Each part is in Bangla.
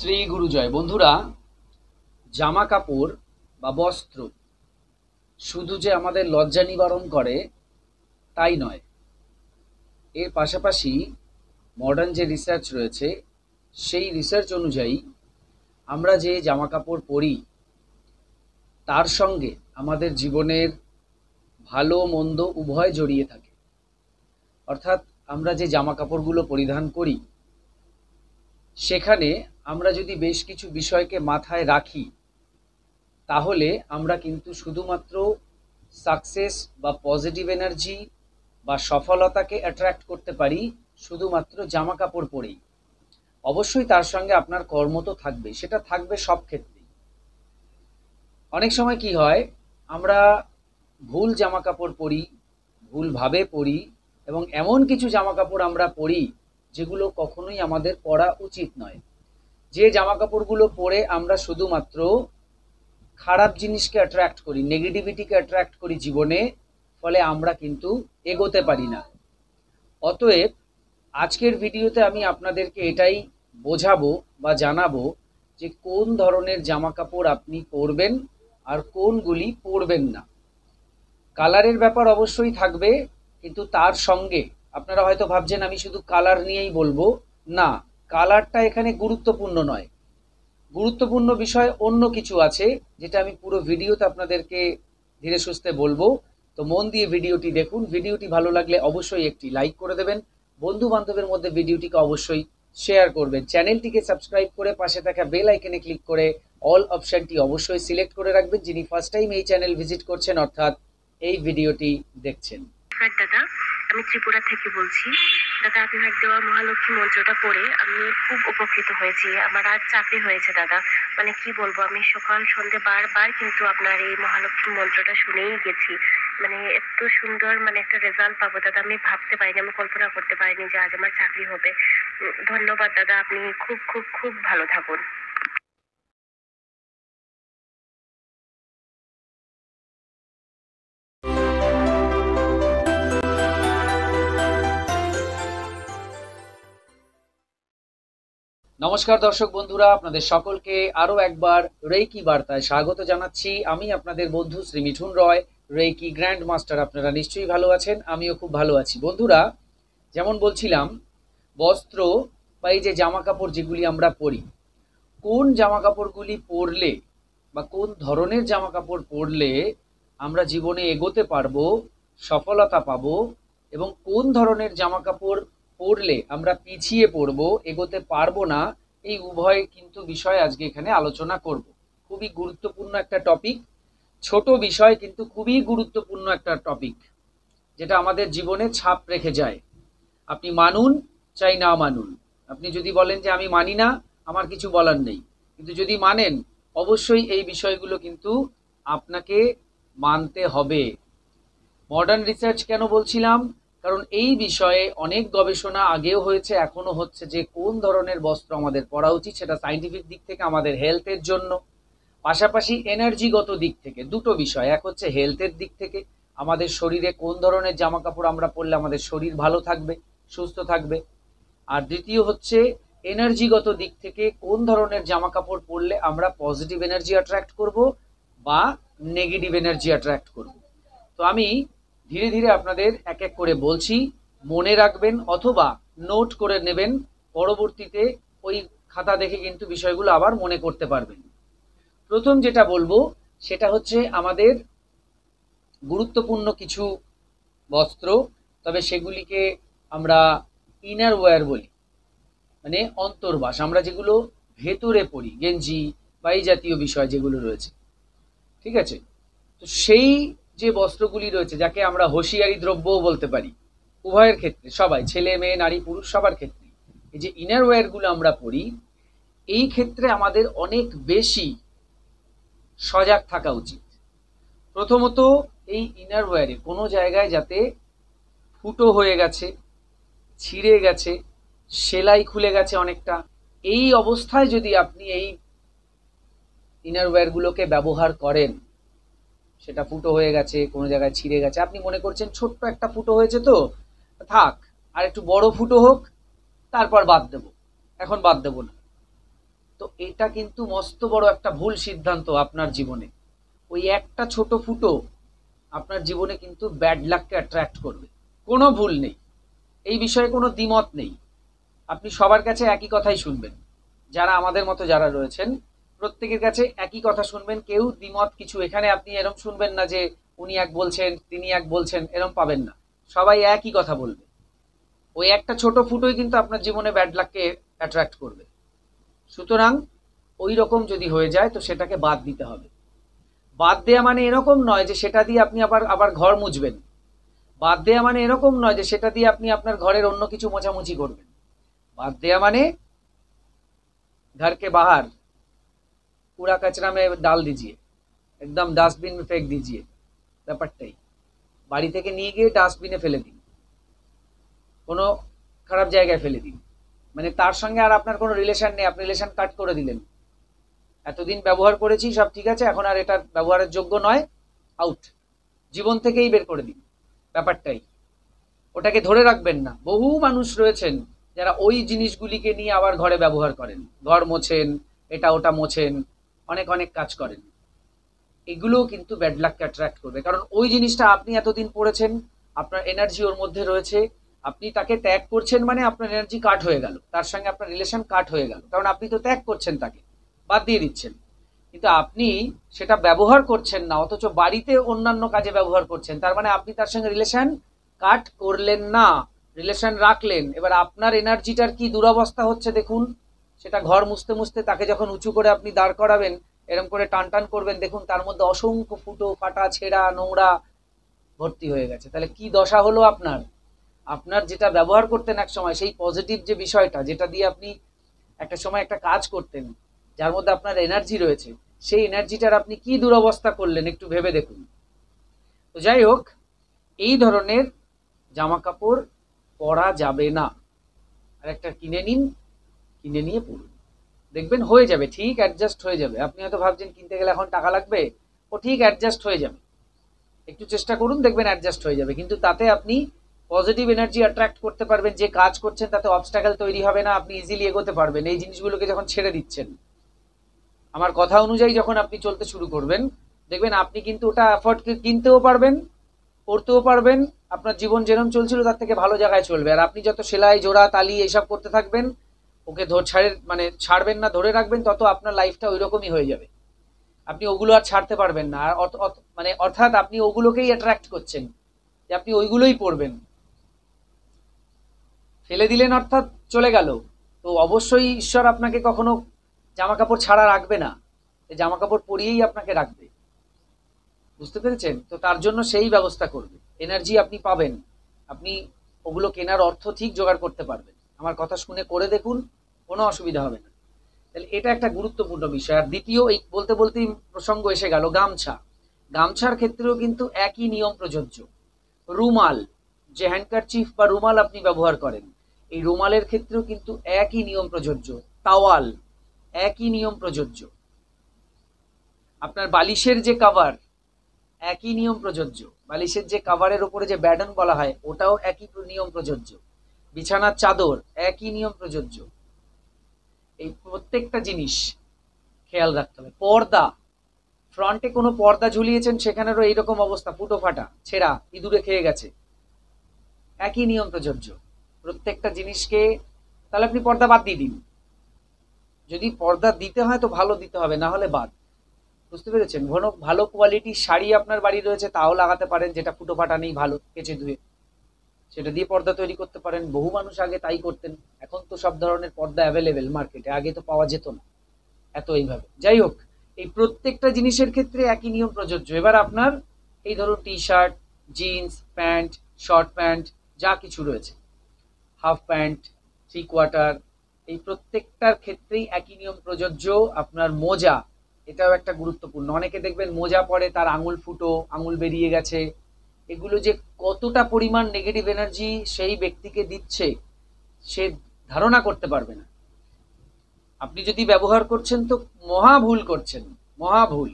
শ্রী গুরুজয়। বন্ধুরা, জামা কাপড় বা বস্ত্র শুধু যে আমাদের লজ্জা নিবারণ করে তাই নয়, এর পাশাপাশি মডার্ন যে রিসার্চ রয়েছে সেই রিসার্চ অনুযায়ী আমরা যে জামা কাপড় পরি তার সঙ্গে আমাদের জীবনের ভালো মন্দ উভয় জড়িয়ে থাকে। অর্থাৎ আমরা যে জামা কাপড়গুলো পরিধান করি সেখানে আমরা যদি বেশ কিছু বিষয়কে মাথায় রাখি তাহলে আমরা কিন্তু শুধুমাত্র সাকসেস বা পজিটিভ এনার্জি বা সফলতাকে অ্যাট্রাক্ট করতে পারি শুধুমাত্র জামা কাপড় পরেই। অবশ্যই তার সঙ্গে আপনার কর্ম তো থাকবে, সেটা থাকবে সব ক্ষেত্রেই। অনেক সময় কি হয়, আমরা ভুল জামা কাপড় পরি, ভুলভাবে পরি, এবং এমন কিছু জামা কাপড় আমরা পরি যেগুলো কখনোই আমাদের পরা উচিত নয়। যে জামা কাপড়গুলো পরে আমরা শুধুমাত্র খারাপ জিনিসকে অ্যাট্রাক্ট করি, নেগেটিভিটিকে অ্যাট্রাক্ট করি জীবনে, ফলে আমরা কিন্তু এগোতে পারি না। অতএব আজকের ভিডিওতে আমি আপনাদেরকে এটাই বোঝাবো বা জানাবো যে কোন ধরনের জামা কাপড় আপনি পরবেন আর কোনগুলি পরবেন না। কালারের ব্যাপার অবশ্যই থাকবে, কিন্তু তার সঙ্গে আপনারা হয়তো ভাবছেন আমি শুধু কালার নিয়েই বলবো। না, কালারটা এখানে গুরুত্বপূর্ণ নয়। গুরুত্বপূর্ণ বিষয় অন্য কিছু আছে, যেটা আমি পুরো ভিডিওতে আপনাদেরকে ধীরে সুস্থে বলবো। তো মন দিয়ে ভিডিওটি দেখুন। ভিডিওটি ভালো লাগলে অবশ্যই একটি লাইক করে দেবেন, বন্ধু বান্ধবের মধ্যে ভিডিওটিকে অবশ্যই শেয়ার করবেন। চ্যানেলটিকে সাবস্ক্রাইব করে পাশে থাকা বেল আইকনে ক্লিক করে অল অপশনটি অবশ্যই সিলেক্ট করে রাখবেন, যিনি ফার্স্ট টাইম এই চ্যানেল ভিজিট করছেন অর্থাৎ এই ভিডিওটি দেখছেন। দাদা, আমি ত্রিপুরা থেকে বলছি। দাদা, আপনার দেওয়া মহালক্ষ্মী মন্ত্রটা পড়ে আমি খুব উপকৃত হয়েছি। আমার আর চাকরি হয়েছে দাদা। মানে কি বলবো, আমি সকাল সন্ধ্যে বারবার কিন্তু আপনার এই মহালক্ষ্মী মন্ত্রটা শুনেই গেছি। মানে এত সুন্দর মানে একটা রেজাল্ট পাবো দাদা, আমি ভাবতে পারিনি, আমি কল্পনা করতে পারিনি যে আজ আমার চাকরি হবে। ধন্যবাদ দাদা, আপনি খুব খুব খুব ভালো থাকুন। নমস্কার দর্শক বন্ধুরা, আপনাদের সকলকে আরো একবার রেইকি বার্তায় স্বাগত জানাচ্ছি। আমি আপনাদের বন্ধু শ্রী মিঠুন রয়, রেইকি গ্র্যান্ড মাস্টার। আপনারা নিশ্চয়ই ভালো আছেন, আমিও খুব ভালো আছি। বন্ধুরা, যেমন বলছিলাম, বস্ত্র বা এই যে জামা কাপড় যেগুলি আমরা পরি, কোন জামা কাপড়গুলি পরলে বা কোন ধরনের জামা কাপড় পরলে আমরা জীবনে এগোতে পারবো, সফলতা পাবো, এবং কোন ধরনের জামা কাপড় পরলে আমরা পিছিয়ে পড়বো, এগোতে পারবো না, এই উভয় কিন্তু বিষয় আজকে এখানে আলোচনা করব। খুবই গুরুত্বপূর্ণ একটা টপিক, ছোট বিষয় কিন্তু খুবই গুরুত্বপূর্ণ একটা টপিক, যেটা আমাদের জীবনে ছাপ রেখে যায়। আপনি মানুন চাই না মানুন, আপনি যদি বলেন যে আমি মানি না, আমার কিছু বলার নেই, কিন্তু যদি মানেন অবশ্যই এই বিষয়গুলো কিন্তু আপনাকে মানতে হবে। মডার্ন রিসার্চ কেন বলছিলাম? কারণ এই বিষয়ে অনেক গবেষণা আগেও হয়েছে, এখনো হচ্ছে, যে কোন ধরনের বস্ত্র আমাদের পরা উচিত, সেটা সাইন্টিফিক দিক থেকে আমাদের হেলথের জন্য, পাশাপাশি এনার্জিগত দিক থেকে। দুটো বিষয়, এক হচ্ছে হেলথের দিক থেকে, আমাদের শরীরে কোন ধরনের জামা কাপড় আমরা পরলে আমাদের শরীর ভালো থাকবে, সুস্থ থাকবে, আর দ্বিতীয় হচ্ছে এনার্জিগত দিক থেকে কোন ধরনের জামা কাপড় পরলে আমরা পজিটিভ এনার্জি অ্যাট্রাক্ট করব বা নেগেটিভ এনার্জি অ্যাট্রাক্ট করব। তো আমি ধীরে ধীরে আপনাদের এক এক করে বলছি, মনে রাখবেন অথবা নোট করে নেবেন, পরবর্তীতে ওই খাতা দেখে কিন্তু বিষয়গুলো আবার মনে করতে পারবেন। প্রথম যেটা বলবো সেটা হচ্ছে আমাদের গুরুত্বপূর্ণ কিছু বস্ত্র, তবে সেগুলিকে আমরা ইনার ওয়্যার বলি, মানে অন্তর্বাস, আমরা যেগুলো ভেতরে পরি, গেঞ্জি বা এই জাতীয় বিষয় যেগুলো রয়েছে, ঠিক আছে? তো সেই যে বস্ত্রগুলি রয়েছে, যাকে আমরা হুঁশিয়ারি দ্রব্যও বলতে পারি, উভয়ের ক্ষেত্রে, সবাই, ছেলে মেয়ে নারী পুরুষ সবার ক্ষেত্রে এই যে ইনার ওয়্যারগুলো আমরা পরি, এই ক্ষেত্রে আমাদের অনেক বেশি সজাগ থাকা উচিত। প্রথমত, এই ইনার ওয়্যারে কোনো জায়গায় যাতে ফুটো হয়ে গেছে, ছিঁড়ে গেছে, সেলাই খুলে গেছে অনেকটা, এই অবস্থায় যদি আপনি এই ইনার ওয়্যারগুলোকে ব্যবহার করেন, সেটা ফুটো হয়ে গেছে, কোনো জায়গায় ছিঁড়ে গেছে, আপনি মনে করছেন ছোট্ট একটা ফুটো হয়েছে, তো থাক, আর একটু বড় ফুটো হোক, তারপর বাদ দেব, এখন বাদ দেব না। তো এটা কিন্তু মস্ত বড় একটা ভুল সিদ্ধান্ত আপনার জীবনে। ওই একটা ছোট ফুটো আপনার জীবনে কিন্তু ব্যাড লাককে অ্যাট্রাক্ট করবে। কোনো ভুল নেই, এই বিষয়ে কোনো দ্বিমত নেই। আপনি সবার কাছে একই কথাই শুনবেন, যারা আমাদের মতো যারা রয়েছেন প্রত্যেকের কাছে একই কথা শুনবেন, কেউ দ্বিমত কিছু এখানে আপনি এরম শুনবেন না যে উনি এক বলছেন তিনি এক বলছেন, এরম পাবেন না। সবাই একই কথা বলবে। ওই একটা ছোট ফুটোই কিন্তু আপনার জীবনে ব্যাড লাককে অ্যাট্রাক্ট করবে। সুতরাং ওই রকম যদি হয়ে যায় তো সেটাকে বাদ দিতে হবে। বাদ দেয়া মানে এরকম নয় যে সেটা দিয়ে আপনি আবার আবার ঘর মুছবেন। বাদ দেয়া মানে এরকম নয় যে সেটা দিয়ে আপনি আপনার ঘরের অন্য কিছু মোছামুছি করবেন। बात दिया माने घर के बाहर कूड़ा कचरा में डाल दीजिए, एकदम डस्टबिन में फेंक दीजिए। ব্যাপারটাই বাড়ি থেকে নিয়ে গিয়ে ডাস্টবিনে ফেলে দিন, কোনো খারাপ জায়গায় ফেলে দিন। মানে তার সঙ্গে আর আপনার কোনো রিলেশন নেই, আপনি রিলেশন কাট করে দিলেন। এতদিন ব্যবহার করেছি, সব ঠিক আছে, এখন আর এটা ব্যবহারের যোগ্য নয়, আউট, জীবন থেকেই বের করে দিন। ব্যাপারটাই, ওটাকে ধরে রাখবেন না। বহু মানুষ রয়েছেন যারা ওই জিনিসগুলিকে নিয়ে আবার ঘরে ব্যবহার করেন, ঘর মোছেন, এটা ওটা মোছেন, অনেক অনেক কাজ করেন। এগুলোও কিন্তু ব্যাড লাককে অ্যাট্রাক্ট করবে, কারণ ওই জিনিসটা আপনি এতদিন পড়েছেন, আপনার এনার্জি ওর মধ্যে রয়েছে, আপনি তাকে ত্যাগ করছেন মানে আপনার এনার্জি কাট হয়ে গেল, তার সঙ্গে আপনার রিলেশন কাট হয়ে গেল, কারণ আপনি তো ত্যাগ করছেন, তাকে বাদ দিয়ে দিচ্ছেন। কিন্তু আপনি সেটা ব্যবহার করছেন না, অথচ বাড়িতে অন্যান্য কাজে ব্যবহার করছেন, তার মানে আপনি তার সঙ্গে রিলেশন কাট করলেন না, রিলেশন রাখলেন। এবার আপনার এনার্জিটার কি দুরবস্থা হচ্ছে দেখুন। সেটা ঘর মুছতে মুছতে তাকে যখন উঁচু করে আপনি দাঁড় করাবেন, এরকম করে টান টান করবেন, দেখুন তার মধ্যে অসংখ্য ফুটো ফাটা ছেঁড়া নোংরা ভর্তি হয়ে গেছে। তাহলে কি দশা হলো আপনার? আপনার যেটা ব্যবহার করতেন এক সময়, সেই পজিটিভ যে বিষয়টা, যেটা দিয়ে আপনি একটা সময় একটা কাজ করতেন, যার মধ্যে আপনার এনার্জি রয়েছে, সেই এনার্জিটার আপনি কি দুরবস্থা করলেন একটু ভেবে দেখুন। তো যাই হোক, এই ধরনের জামা কাপড় পরা যাবে না। আর একটা কিনে নিন, কিনে নিয়ে পড়ুন, দেখবেন হয়ে যাবে, ঠিক অ্যাডজাস্ট হয়ে যাবে। আপনি হয়তো ভাবছেন কিনতে গেলে এখন টাকা লাগবে, ও ঠিক অ্যাডজাস্ট হয়ে যাবে, একটু চেষ্টা করুন, দেখবেন অ্যাডজাস্ট হয়ে যাবে। কিন্তু তাতে আপনি পজিটিভ এনার্জি অ্যাট্রাক্ট করতে পারবেন, যে কাজ করছেন তাতে অবস্ট্যাকল তৈরি হবে না, আপনি ইজিলি এগোতে পারবেন। এই জিনিসগুলোকে যখন ছেড়ে দিচ্ছেন, আমার কথা অনুযায়ী যখন আপনি চলতে শুরু করবেন, দেখবেন আপনি কিন্তু ওটা অ্যাফোর্ড কিনতেও পারবেন, করতেও পারবেন, আপনার জীবন যেরকম চলছিল তার থেকে ভালো জায়গায় চলবে। আর আপনি যত সেলাই জোড়া তালি এইসব করতে থাকবেন, ওকে ছাড়বেন না, ধরে রাখবেন, তত আপনার লাইফটা ওই রকমই হয়ে যাবে। আপনি ওগুলো আর ছাড়তে পারবেন না। আর অর্থাৎ আপনি ওগুলোকেই অ্যাট্রাক্ট করছেন, যে আপনি ওইগুলোই পরবেন। ফেলে দিলেন অর্থাৎ চলে গেল, তো অবশ্যই ঈশ্বর আপনাকে কখনো জামা কাপড় ছাড়া রাখবে না, জামা কাপড় পরিয়েই আপনাকে রাখবে। বুঝতে পেরেছেন? তো তার জন্য সেই ব্যবস্থা করবে, এনার্জি আপনি পাবেন, আপনি ওগুলো কেনার অর্থ ঠিক জোগাড় করতে পারবেন। আমার কথা শুনে করে দেখুন, কোনো অসুবিধা হবে না। তাহলে এটা একটা গুরুত্বপূর্ণ বিষয়। আর দ্বিতীয়, এই বলতে বলতেই প্রসঙ্গ এসে গেল গামছা। গামছার ক্ষেত্রেও কিন্তু একই নিয়ম প্রযোজ্য। রুমাল, যে হ্যান্ডকারচিফ বা রুমাল আপনি ব্যবহার করেন, এই রুমালের ক্ষেত্রেও কিন্তু একই নিয়ম প্রযোজ্য। তাওয়াল, একই নিয়ম প্রযোজ্য। আপনার বালিশের যে কভার, একই নিয়ম প্রযোজ্য। বালিশের যে কভারের উপরে যে ব্যাডন বলা হয়, ওটাও একই নিয়ম প্রযোজ্য। বিছানার চাদর, একই নিয়ম প্রযোজ্য। এই প্রত্যেকটা জিনিস খেয়াল রাখতে হবে। পর্দা, ফ্রন্টে কোনো পর্দা ঝুলিয়েছেন, সেখানেরও এইরকম অবস্থা, ফুটো ফাটা ছেঁড়া, ইঁদুরে খেয়ে গেছে, একই নিয়ম প্রযোজ্য। প্রত্যেকটা জিনিসকে, তাহলে আপনি পর্দা বাদ দিয়ে দিন। যদি পর্দা দিতে হয় তো ভালো দিতে হবে, না হলে বাদ। বুঝতে পেরেছেন? ভালো কোয়ালিটির শাড়ি আপনার বাড়ি রয়েছে, তাও লাগাতে পারেন, যেটা ফুটো ফাটা নেই, ভালো কেচে ধুয়ে, সেটা দিয়ে পর্দা তৈরি করতে পারেন। বহু মানুষ আগে তাই করতেন, এখন তো সব ধরনের পর্দা অ্যাভেলেবেল মার্কেটে, আগে তো পাওয়া যেত না এত এইভাবে। যাই হোক, এই প্রত্যেকটা জিনিসের ক্ষেত্রে একই নিয়ম প্রযোজ্য। এবার আপনার এই ধরুন T shirt, jeans pant, short pant, যা কিছু রয়েছে, হাফ প্যান্ট, থ্রি কোয়ার্টার, এই প্রত্যেকটার ক্ষেত্রেই একই নিয়ম প্রযোজ্য। আপনার মোজা, এটাও একটা গুরুত্বপূর্ণ। অনেকে দেখবেন মোজা পরে তার আঙুল ফুটো, আঙুল বেরিয়ে গেছে, এগুলো যে কতটা পরিমাণ নেগেটিভ এনার্জি সেই ব্যক্তিকে দিচ্ছে সে ধারণা করতে পারবে না। আপনি যদি ব্যবহার করছেন তো মহা ভুল করছেন, মহা ভুল।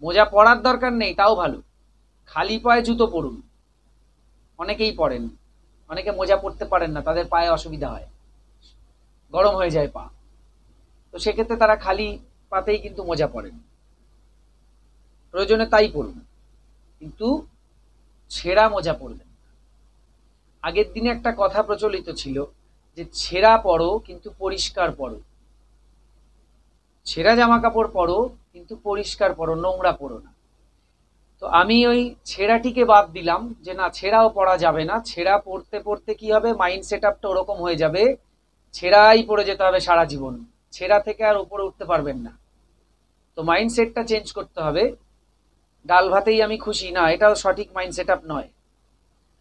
মোজা পরার দরকার নেই, তাও ভালো, খালি পায়ে জুতো পরুন। অনেকেই পরেন, অনেকে মোজা পরতে পারেন না, তাদের পায়ে অসুবিধা হয়, গরম হয়ে যায় পা। তো সেক্ষেত্রে তারা খালি পাতেই কিন্তু মোজা পরেন, প্রয়োজনে তাই পরুন, কিন্তু ছেঁড়া মোজা পরবেন। আগের দিনে একটা কথা প্রচলিত ছিল যে ছেঁড়া পরো কিন্তু পরিষ্কার পরো, ছেঁড়া জামা কাপড় পরো কিন্তু পরিষ্কার পরো, নোংরা পরো না। তো আমি ওই ছেঁড়াটিকে বাদ দিলাম, যে না ছেঁড়াও পরা যাবে না। ছেঁড়া পড়তে পড়তে কি হবে, মাইন্ড সেট আপটা ওরকম হয়ে যাবে, ছেঁড়াই পড়ে যেতে হবে সারা জীবন, ছেঁড়া থেকে আর উপরে উঠতে পারবেন না। তো মাইন্ড সেটটা চেঞ্জ করতে হবে। ডাল ভাতেই আমি খুশি না, এটাও সঠিক মাইন্ড সেট আপ নয়।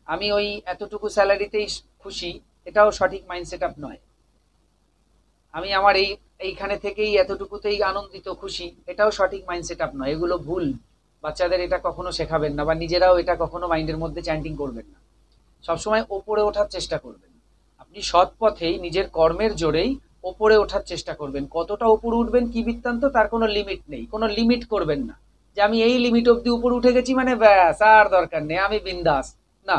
আমি ওই এতটুকু স্যালারিতেই খুশি, এটাও সঠিক মাইন্ড সেট আপ নয়। আমি আমার এইখানে থেকেই এতটুকুতেই আনন্দিত খুশি, এটাও সঠিক মাইন্ড সেট আপ নয়। এগুলো ভুল। বাচ্চাদের এটা কখনো শেখাবেন না, বা নিজেরাও এটা কখনো মাইন্ডের মধ্যে চ্যান্টিং করবেন না। সবসময় ওপরে ওঠার চেষ্টা করবেন। আপনি সৎ পথেই নিজের কর্মের জোরেই ওপরে ওঠার চেষ্টা করবেন। কতটা উপরে উঠবেন কি বৃত্তান্ত, তার কোনো লিমিট নেই। কোনো লিমিট করবেন না যে আমি এই লিমিট অব্দি উপরে উঠে গেছি মানে ব্যাস আর দরকার নেই, আমি বিন্দাস। না,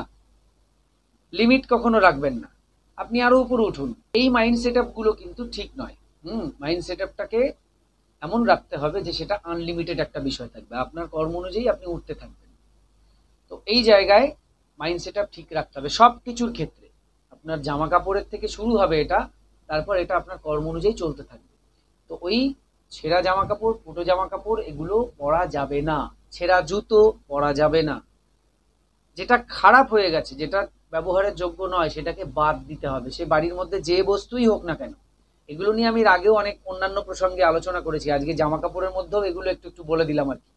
লিমিট কখনো রাখবেন না, আপনি আরো উপরে উঠুন। এই মাইন্ড সেট আপ গুলো কিন্তু ঠিক নয়। মাইন্ড সেট আপটাকে এমন রাখতে হবে যে সেটা আনলিমিটেড একটা বিষয় থাকবে, আপনার কর্ম অনুযায়ী আপনি উঠতে থাকবেন। তো এই জায়গায় মাইন্ড সেট আপ ঠিক রাখতে হবে সব কিছুর ক্ষেত্রে। আপনার জামা কাপড়ের থেকে শুরু হবে এটা, তারপর এটা আপনার কর্ম অনুযায়ী চলতে থাকবে। তো ওই ছেঁড়া জামা কাপড়, ফুটো জামা কাপড় এগুলো পরা যাবে না, ছেঁড়া জুতো পরা যাবে না। যেটা খারাপ হয়ে গেছে, যেটা ব্যবহারের যোগ্য নয়, সেটাকে বাদ দিতে হবে, সে বাড়ির মধ্যে যে বস্তুই হোক না কেন। এগুলো নিয়ে আমি আগেও অনেক অন্যান্য প্রসঙ্গে আলোচনা করেছি, আজকে জামা কাপড়ের মধ্যেও এগুলো একটু একটু বলে দিলাম আর কি।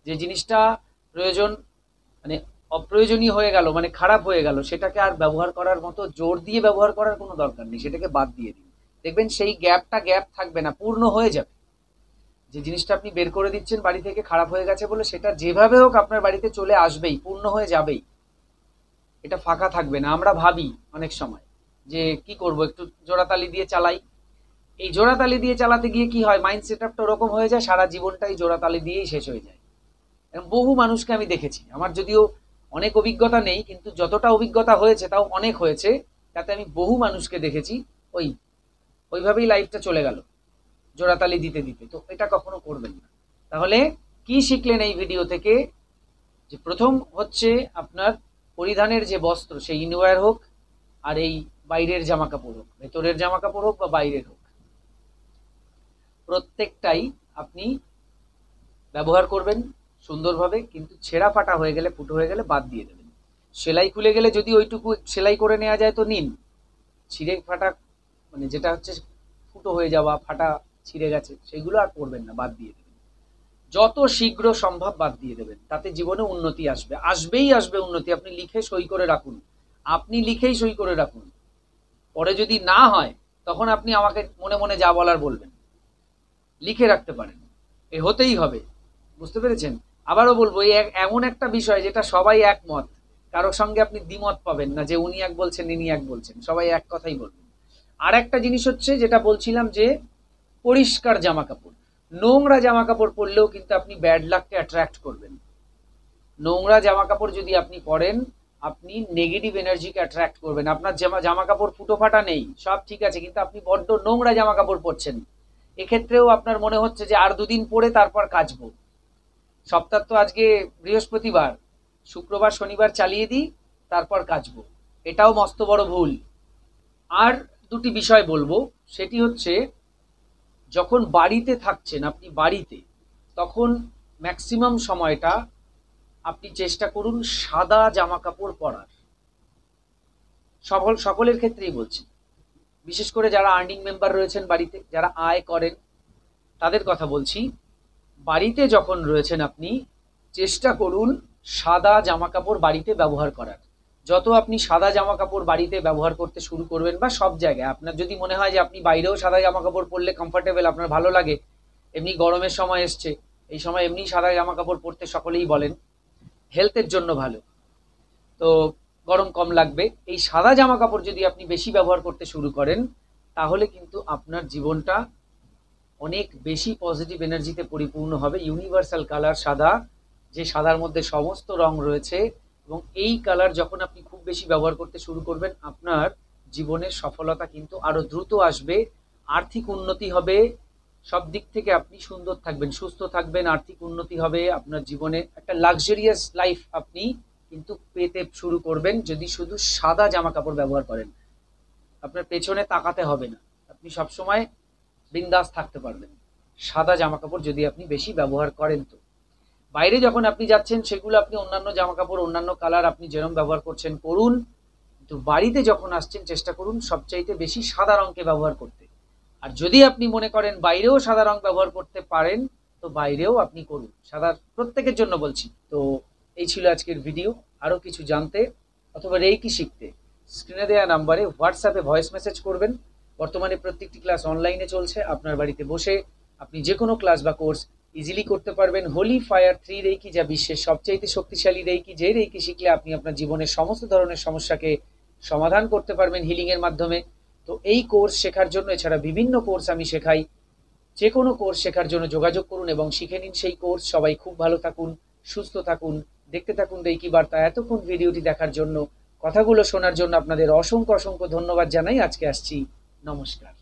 যে জিনিসটা প্রয়োজন মানে অপ্রয়োজনীয় হয়ে গেল, মানে খারাপ হয়ে গেল, সেটাকে আর ব্যবহার করার মতো জোর দিয়ে ব্যবহার করার কোনো দরকার নেই, সেটাকে বাদ দিয়ে দিন। দেখবেন সেই গ্যাপ থাকবে না, পূর্ণ হয়ে যাবে। যে জিনিসটা আপনি বের করে দিচ্ছেন বাড়ি থেকে খারাপ হয়ে গেছে বলে, সেটা যেভাবে হোক আপনার বাড়িতে চলে আসবেই, পূর্ণ হয়ে যাবেই, এটা ফাঁকা থাকবে না। আমরা ভাবি অনেক সময় যে কি করব, একটু জোড়াতালি দিয়ে চালাই। এই জোড়াতালি দিয়ে চালাতে গিয়ে কি হয়, মাইন্ড সেট আপটা ওরকম হয়ে যায়, সারা জীবনটাই জোড়াতালি দিয়েই শেষ হয়ে যায়। বহু মানুষকে আমি দেখেছি, আমার যদিও অনেক অভিজ্ঞতা নেই, কিন্তু যতটা অভিজ্ঞতা হয়েছে তাও অনেক হয়েছে, তাতে আমি বহু মানুষকে দেখেছি ওইভাবেই লাইফটা চলে গেল, জোড়াতালি দিতে দিতে। তো এটা কখনো করবেন না। তাহলে কি শিখলেন এই ভিডিও থেকে, যে প্রথম হচ্ছে আপনার পরিধানের যে বস্ত্র, সেই ইনওয়্যার হোক আর এই বাইরের জামা কাপড় হোক, ভেতরের জামা কাপড় হোক বা বাইরের হোক, প্রত্যেকটাই আপনি ব্যবহার করবেন সুন্দরভাবে, কিন্তু ছেঁড়া ফাটা হয়ে গেলে, ফুটো হয়ে গেলে বাদ দিয়ে দেবেন। সেলাই খুলে গেলে যদি ওইটুকু সেলাই করে নেওয়া যায় তো নিন, ছিঁড়ে ফাটা মানে যেটা হচ্ছে ফুটো হয়ে যাওয়া, ফাটা ছিঁড়ে গেছে, সেগুলো আর পরবেন না, বাদ দিয়ে দেবেন। যত শীঘ্র সম্ভব বাদ দিয়ে দেবেন, তাতে জীবনে উন্নতি আসবে, আসবেই আসবে উন্নতি। আপনি লিখে সই করে রাখুন, আপনি লিখেই সই করে রাখুন। পরে যদি না হয় তখন আপনি আমাকে মনে মনে যা বলার বলবেন, লিখে রাখতে পারেন, এ হতেই হবে। বুঝতে পেরেছেন? আবারও বলবো, এই এমন একটা বিষয় যেটা সবাই একমত, কারোর সঙ্গে আপনি দ্বিমত পাবেন না যে উনি এক বলছেন ইনি এক বলছেন, সবাই এক কথাই বলবেন। আর একটা জিনিস হচ্ছে যেটা বলছিলাম, যে পরিষ্কার জামা কাপড়, নোংরা জামা কাপড় পরলেও কিন্তু আপনি ব্যাড লাককে অ্যাট্রাক্ট করবেন। নোংরা জামা কাপড় যদি আপনি পরেন, আপনি নেগেটিভ এনার্জিকে অ্যাট্রাক্ট করবেন। আপনার জামা কাপড় ফুটো ফাটা নেই, সব ঠিক আছে, কিন্তু আপনি বড্ড নোংরা জামা কাপড় পরছেন, এক্ষেত্রেও আপনার মনে হচ্ছে যে আর দুদিন পরে তারপর কাচবো। সপ্তাহ তো আজকে বৃহস্পতিবার, শুক্রবার শনিবার চালিয়ে দিই, তারপর কাচবো, এটাও মস্ত বড় ভুল। আর দুটি বিষয় বলবো, সেটি হচ্ছে যখন বাড়িতে থাকছেন, আপনি বাড়িতে, তখন ম্যাক্সিমাম সময়টা আপনি চেষ্টা করুন সাদা জামা কাপড় পরার। সকলের ক্ষেত্রেই বলছি, বিশেষ করে যারা আর্নিং মেম্বার রয়েছেন বাড়িতে, যারা আয় করেন, তাদের কথা বলছি। বাড়িতে যখন রয়েছেন আপনি চেষ্টা করুন সাদা জামা কাপড় বাড়িতে ব্যবহার করার। যত আপনি সাদা জামা কাপড় বাড়িতে ব্যবহার করতে শুরু করবেন, বা সব জায়গায়, আপনার যদি মনে হয় যে আপনি বাইরেও সাদা জামা কাপড় পরলে কমফর্টেবল, আপনার ভালো লাগে, এমনি গরমের সময় এসছে, এই সময় এমনি সাদা জামা কাপড় পরতে সকলেই বলেন, হেলথের জন্য ভালো, তো গরম কম লাগবে। এই সাদা জামা কাপড় যদি আপনি বেশি ব্যবহার করতে শুরু করেন, তাহলে কিন্তু আপনার জীবনটা অনেক বেশি পজিটিভ এনার্জিতে পরিপূর্ণ হবে। ইউনিভার্সাল কালার সাদা, যে সাদার মধ্যে সমস্ত রং রয়েছে, এবং এই কালার যখন আপনি খুব বেশি ব্যবহার করতে শুরু করবেন, আপনার জীবনের সফলতা কিন্তু আরো দ্রুত আসবে, আর্থিক উন্নতি হবে, সব দিক থেকে আপনি সুন্দর থাকবেন, সুস্থ থাকবেন, আর্থিক উন্নতি হবে, আপনার জীবনে একটা লাক্সারিয়াস লাইফ আপনি কিন্তু পেতে শুরু করবেন যদি শুধু সাদা জামা কাপড় ব্যবহার করেন। আপনার পেছনে তাকাতে হবে না, আপনি সবসময় বিন্দাস থাকতে পারবেন সাদা জামা কাপড় যদি আপনি বেশি ব্যবহার করেন। তো বাইরে যখন আপনি যাচ্ছেন সেগুলো আপনি অন্যান্য জামা কাপড়, অন্যান্য কালার আপনি যেরকম ব্যবহার করছেন করুন, কিন্তু বাড়িতে যখন আসছেন চেষ্টা করুন সবচাইতে বেশি সাদা রঙকে ব্যবহার করতে। আর যদি আপনি মনে করেন বাইরেও সাদা রং ব্যবহার করতে পারেন তো বাইরেও আপনি করুন, সাদা প্রত্যেকের জন্য বলছি। তো এই ছিল আজকের ভিডিও। আরও কিছু জানতে অথবা রেকি শিখতে স্ক্রিনে দেওয়া নাম্বারে হোয়াটসঅ্যাপে ভয়েস মেসেজ করবেন। বর্তমানে প্রত্যেকটি ক্লাস অনলাইনে চলছে, আপনার বাড়িতে বসে আপনি যে কোনো ক্লাস বা কোর্স ইজিলি করতে পারবেন। হোলি ফায়ার 3 রেকি, যা বিশ্বের সবচাইতে শক্তিশালী রেকি, যে রেকি শিখলে আপনি আপনার জীবনের সমস্ত ধরনের সমস্যাকে সমাধান করতে পারবেন হিলিংয়ের মাধ্যমে। তো এই কোর্স শেখার জন্য, এছাড়া বিভিন্ন কোর্স আমি শেখাই, যে কোনো কোর্স শেখার জন্য যোগাযোগ করুন এবং শিখে নিন সেই কোর্স। সবাই খুব ভালো থাকুন, সুস্থ থাকুন, দেখতে থাকুন রেকি বার্তা। এতক্ষণ ভিডিওটি দেখার জন্য, কথাগুলো শোনার জন্য আপনাদের অসংখ্য অসংখ্য ধন্যবাদ জানাই। আজকে আসছি, নমস্কার।